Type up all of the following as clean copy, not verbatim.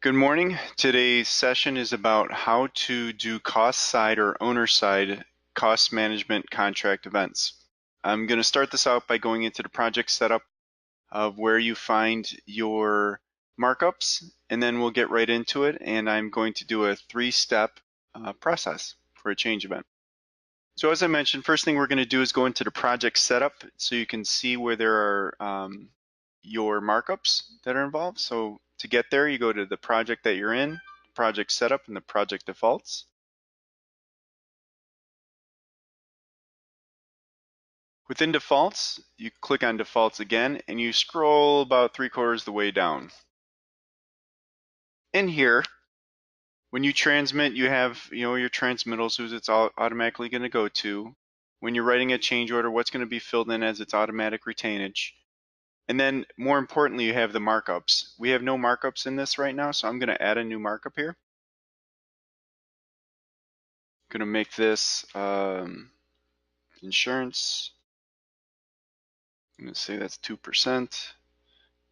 Good morning. Today's session is about how to do cost side or owner side cost management contract events. I'm going to start this out by going into the project setup of where you find your markups, and then we'll get right into it. And I'm going to do a three-step process for a change event. So as I mentioned, first thing we're going to do is go into the project setup so you can see where there are your markups that are involved. So to get there, you go to the project that you're in, project setup, and the project defaults. Within defaults, you click on defaults again, and you scroll about 3/4 the way down. In here, when you transmit, you have your transmittals, who's it's automatically going to go to. When you're writing a change order, what's going to be filled in as its automatic retainage. And then more importantly, you have the markups. We have no markups in this right now, so I'm going to add a new markup here. I'm going to make this insurance. I'm going to say that's 2%.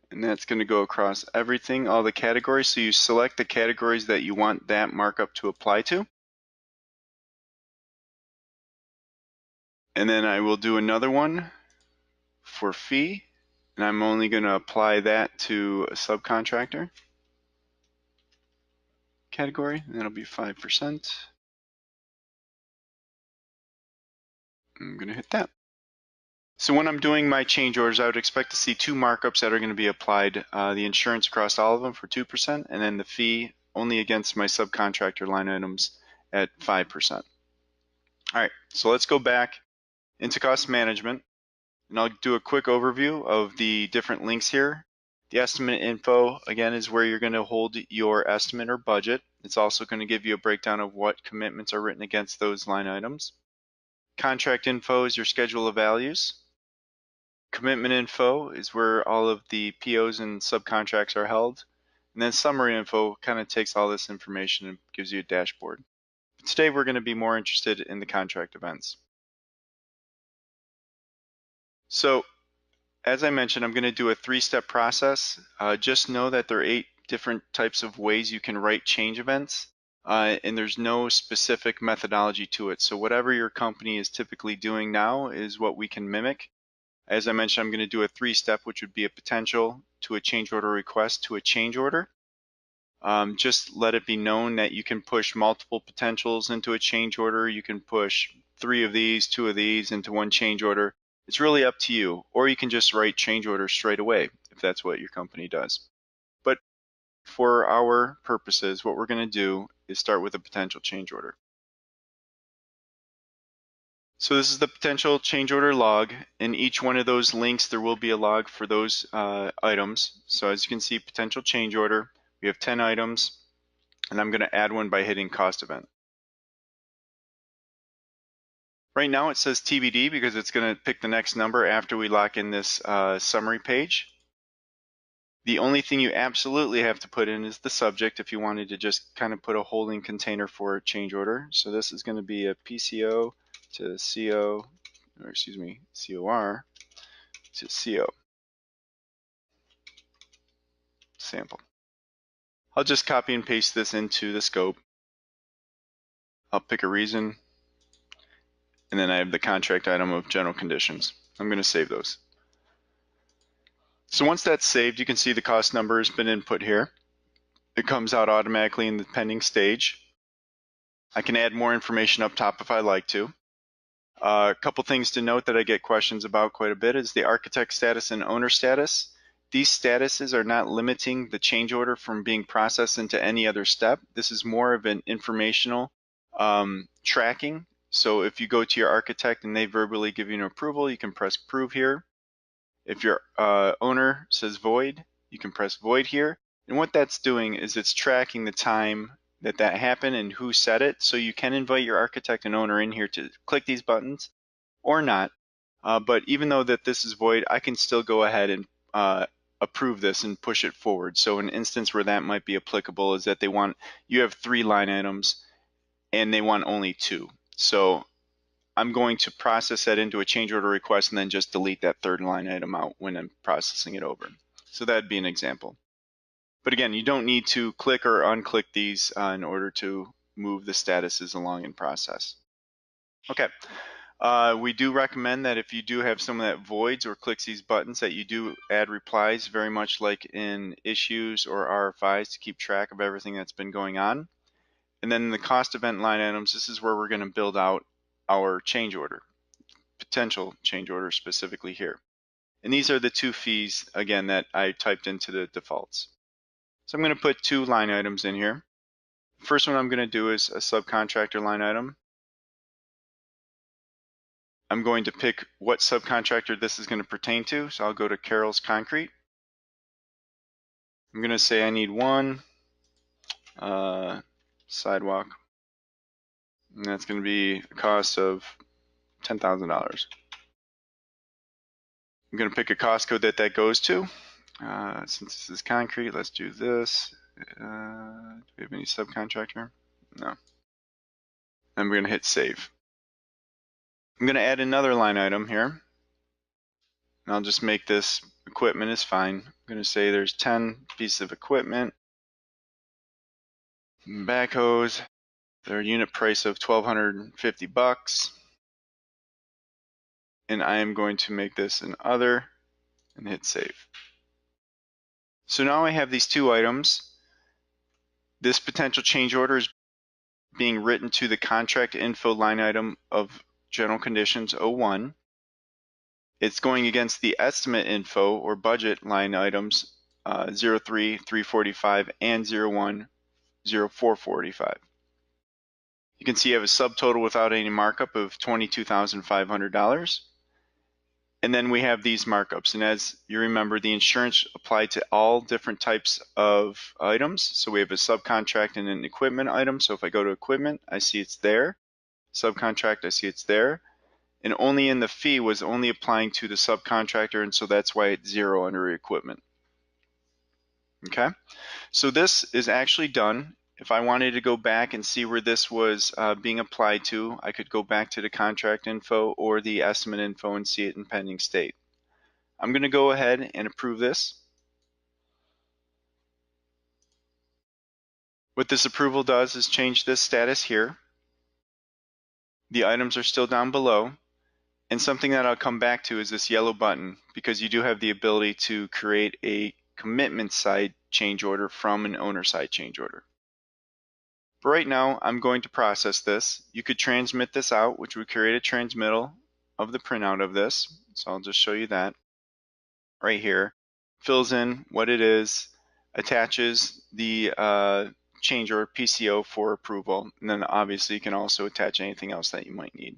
And that's going to go across everything, all the categories. So you select the categories that you want that markup to apply to. And then I will do another one for fee. And I'm only going to apply that to a subcontractor category. And that'll be 5%. I'm going to hit that. So when I'm doing my change orders, I would expect to see two markups that are going to be applied. The insurance across all of them for 2%, and then the fee only against my subcontractor line items at 5%. All right, so let's go back into cost management, and I'll do a quick overview of the different links here. The estimate info, again, is where you're going to hold your estimate or budget. It's also going to give you a breakdown of what commitments are written against those line items. Contract info is your schedule of values. Commitment info is where all of the POs and subcontracts are held. And then summary info kind of takes all this information and gives you a dashboard. But today we're going to be more interested in the contract events. So as I mentioned, I'm going to do a three-step process. Just know that there are 8 different types of ways you can write change events. And there's no specific methodology to it. So whatever your company is typically doing now is what we can mimic. As I mentioned, I'm going to do a 3-step, which would be a potential to a change order request to a change order. Just let it be known that you can push multiple potentials into a change order. You can push 3 of these, 2 of these into one change order. It's really up to you. Or you can just write change orders straight away if that's what your company does. But for our purposes, what we're going to do is start with a potential change order. So this is the potential change order log. In each one of those links, there will be a log for those items. So as you can see, potential change order, we have 10 items, and I'm going to add one by hitting cost event. Right now it says TBD because it's going to pick the next number after we lock in this summary page. The only thing you absolutely have to put in is the subject if you wanted to just kind of put a holding container for a change order. So this is going to be a PCO to CO, or excuse me, COR to CO sample. I'll just copy and paste this into the scope. I'll pick a reason, and then I have the contract item of general conditions. I'm going to save those. So once that's saved, you can see the cost number has been input here. It comes out automatically in the pending stage. I can add more information up top if I like to. A couple things to note that I get questions about quite a bit is the architect status and owner status. These statuses are not limiting the change order from being processed into any other step. This is more of an informational tracking. So if you go to your architect and they verbally give you an approval, you can press approve here. If your owner says void, you can press void here. And what that's doing is it's tracking the time that happened and who said it. So you can invite your architect and owner in here to click these buttons or not. But even though that this is void, I can still go ahead and approve this and push it forward. So an instance where that might be applicable is that you have 3 line items and they want only 2. So I'm going to process that into a change order request and then just delete that 3rd line item out when I'm processing it over. So that'd be an example. But again, you don't need to click or unclick these in order to move the statuses along in process. Okay. We do recommend that if you do have someone that voids or clicks these buttons, that you do add replies, very much like in issues or RFIs, to keep track of everything that's been going on. And then the cost event line items, this is where we're going to build out our change order, potential change order specifically here. And these are the two fees, again, that I typed into the defaults. So I'm going to put two line items in here. First one I'm going to do is a subcontractor line item. I'm going to pick what subcontractor this is going to pertain to. So I'll go to Carroll's Concrete. I'm going to say I need one sidewalk, and that's going to be a cost of $10,000. I'm going to pick a cost code that goes to. Since this is concrete, let's do this. Do we have any subcontractor? No. And we're going to hit save. I'm going to add another line item here. And I'll just make this equipment is fine. I'm going to say there's 10 pieces of equipment. Backhoes, their unit price of $1,250. And I am going to make this an other and hit save. So now I have these two items. This potential change order is being written to the contract info line item of general conditions 01. It's going against the estimate info or budget line items 03,345 and 01,0445. You can see you have a subtotal without any markup of $22,500. And then we have these markups. And as you remember, the insurance applied to all different types of items. So we have a subcontract and an equipment item. So if I go to equipment, I see it's there. Subcontract, I see it's there. And only in the fee was only applying to the subcontractor, and so that's why it's 0 under equipment. Okay, so this is actually done. If I wanted to go back and see where this was being applied to, I could go back to the contract info or the estimate info and see it in pending state. I'm going to go ahead and approve this. What this approval does is change this status here. The items are still down below. And something that I'll come back to is this yellow button, because you do have the ability to create a commitment side change order from an owner side change order. But right now, I'm going to process this. You could transmit this out, which would create a transmittal of the printout of this. So I'll just show you that right here. Fills in what it is, attaches the change order PCO for approval, and then obviously you can also attach anything else that you might need.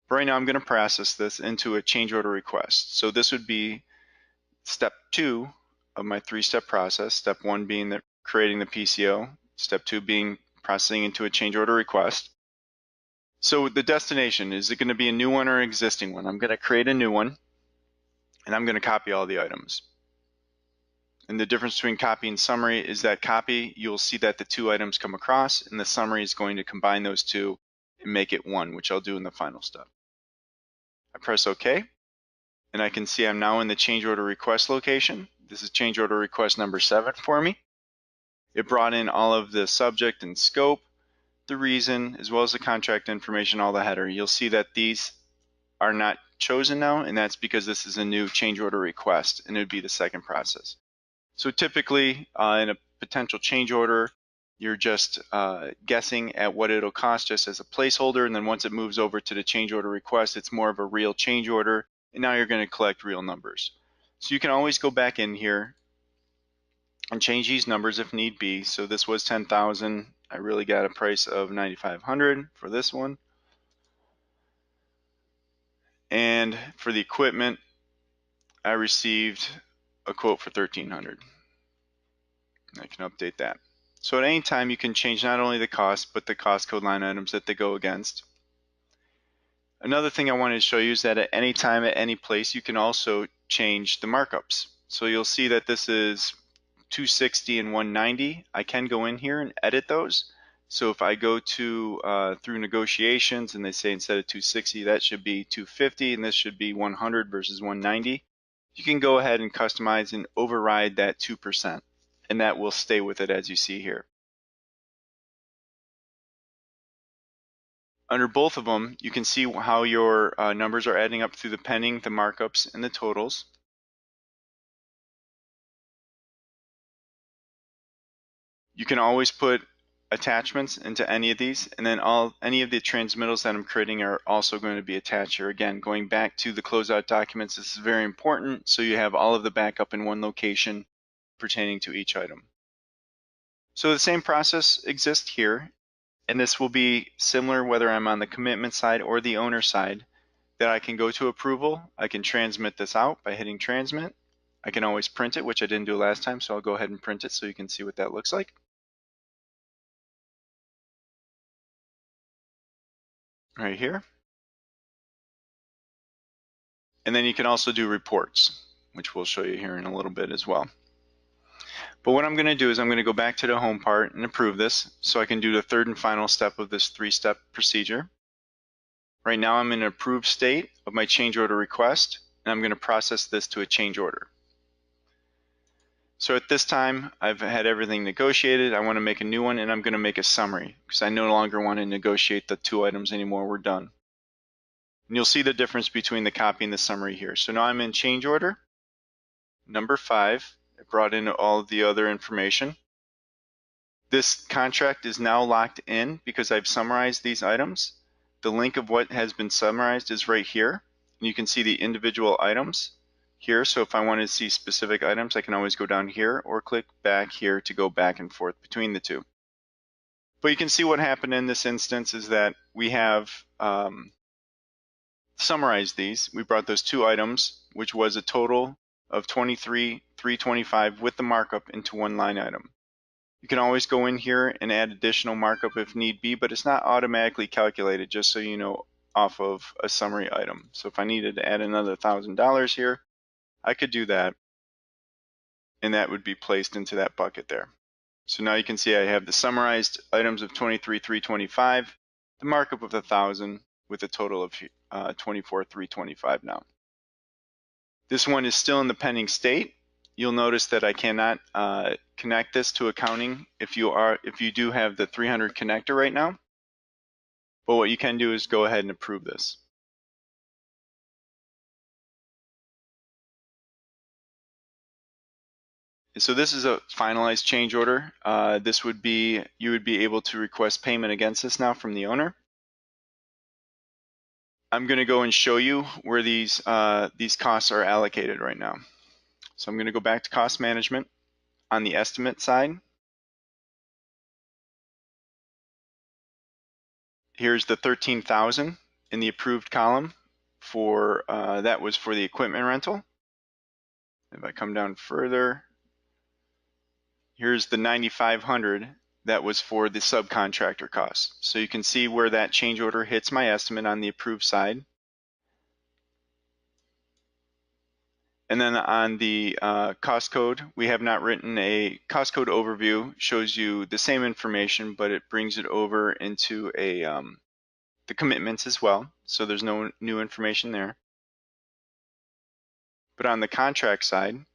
But right now I'm going to process this into a change order request. So this would be step 2 of my 3-step process. Step 1 being creating the PCO. Step 2 being processing into a change order request. So the destination, is it going to be a new one or an existing one? I'm going to create a new one, and I'm going to copy all the items. And the difference between copy and summary is that copy, you'll see that the 2 items come across, and the summary is going to combine those 2 and make it 1, which I'll do in the final step. I press OK, and I can see I'm now in the change order request location. This is change order request number 7 for me. It brought in all of the subject and scope, the reason, as well as the contract information, all the header. You'll see that these are not chosen now, and that's because this is a new change order request, and it would be the second process. So typically, in a potential change order, you're just guessing at what it'll cost just as a placeholder, and then once it moves over to the change order request, it's more of a real change order, and now you're going to collect real numbers. So you can always go back in here and change these numbers if need be. So this was 10,000. I really got a price of 9,500 for this one. And for the equipment, I received a quote for 1,300. I can update that. So at any time you can change not only the cost, but the cost code line items that they go against. Another thing I wanted to show you is that at any time, at any place, you can also change the markups. So you'll see that this is 260 and 190. I can go in here and edit those. So if I go to through negotiations and they say instead of 260, that should be 250, and this should be 100 versus 190. you can go ahead and customize and override that 2%, and that will stay with it as you see here. Under both of them, you can see how your numbers are adding up through the pending, the markups, and the totals. You can always put attachments into any of these, and then any of the transmittals that I'm creating are also going to be attached here. Again, going back to the closeout documents, this is very important, so you have all of the backup in one location pertaining to each item. So the same process exists here, and this will be similar whether I'm on the commitment side or the owner side, that I can go to approval, I can transmit this out by hitting transmit. I can always print it, which I didn't do last time, so I'll go ahead and print it so you can see what that looks like. Right here. And then you can also do reports, which we'll show you here in a little bit as well. But what I'm going to do is I'm going to go back to the home part and approve this so I can do the third and final step of this 3-step procedure. Right now I'm in an approved state of my change order request, and I'm going to process this to a change order. So at this time, I've had everything negotiated. I want to make a new one, and I'm going to make a summary because I no longer want to negotiate the 2 items anymore. We're done. And you'll see the difference between the copy and the summary here. So now I'm in change order, number 5. I brought in all of the other information. This contract is now locked in because I've summarized these items. The link of what has been summarized is right here. And you can see the individual items here. So if I want to see specific items, I can always go down here or click back here to go back and forth between the two. But you can see what happened in this instance is that we have summarized these. We brought those 2 items, which was a total of $23,325 with the markup, into one line item. You can always go in here and add additional markup if need be, but it's not automatically calculated, just so you know, off of a summary item. So if I needed to add another $1,000 here, I could do that, and that would be placed into that bucket there. So now you can see I have the summarized items of $23,325, the markup of $1,000 with a total of $24,325 now. This one is still in the pending state. You'll notice that I cannot connect this to accounting if you do have the 300 connector right now. But what you can do is go ahead and approve this. So this is a finalized change order. You would be able to request payment against this now from the owner. I'm going to go and show you where these costs are allocated right now. So I'm going to go back to cost management on the estimate side. Here's the 13,000 in the approved column for that was for the equipment rental. If I come down further, here's the 9,500 that was for the subcontractor costs. So you can see where that change order hits my estimate on the approved side. And then on the cost code, we have not written a cost code overview. Shows you the same information, but it brings it over into the commitments as well. So there's no new information there. But on the contract side,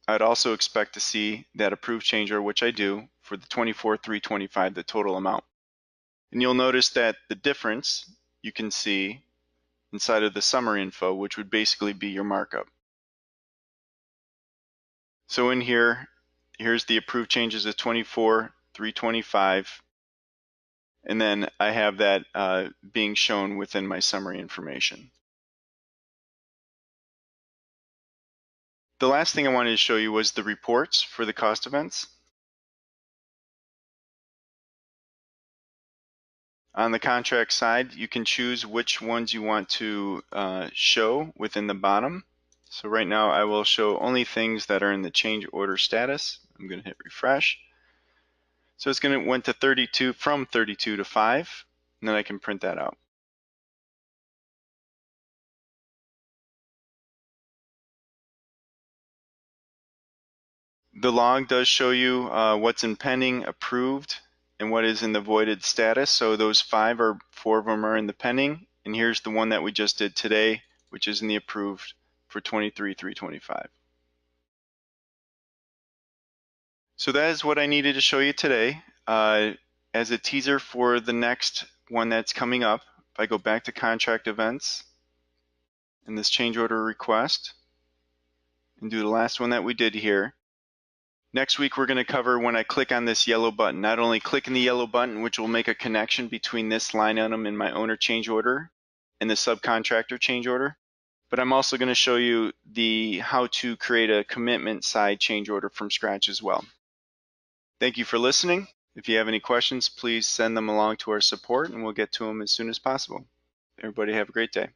I'd also expect to see that approved change order, which I do, for the $24,325, the total amount. And you'll notice that the difference you can see inside of the summary info, which would basically be your markup. So in here, here's the approved changes of $24,325, and then I have that being shown within my summary information. The last thing I wanted to show you was the reports for the cost events. On the contract side, you can choose which ones you want to show within the bottom. So right now I will show only things that are in the change order status. I'm going to hit refresh. So it's going to went to 32 from 32 to 5, and then I can print that out. The log does show you what's in pending, approved, and what is in the voided status. So those 4 of them are in the pending, and here's the one that we just did today, which is in the approved for 23,325. So that is what I needed to show you today. As a teaser for the next one that's coming up, if I go back to contract events and this change order request and do the last one that we did here, next week we're going to cover when I click on this yellow button, not only clicking the yellow button, which will make a connection between this line item in my owner change order and the subcontractor change order, but I'm also going to show you how to create a commitment side change order from scratch as well. Thank you for listening. If you have any questions, please send them along to our support and we'll get to them as soon as possible. Everybody have a great day.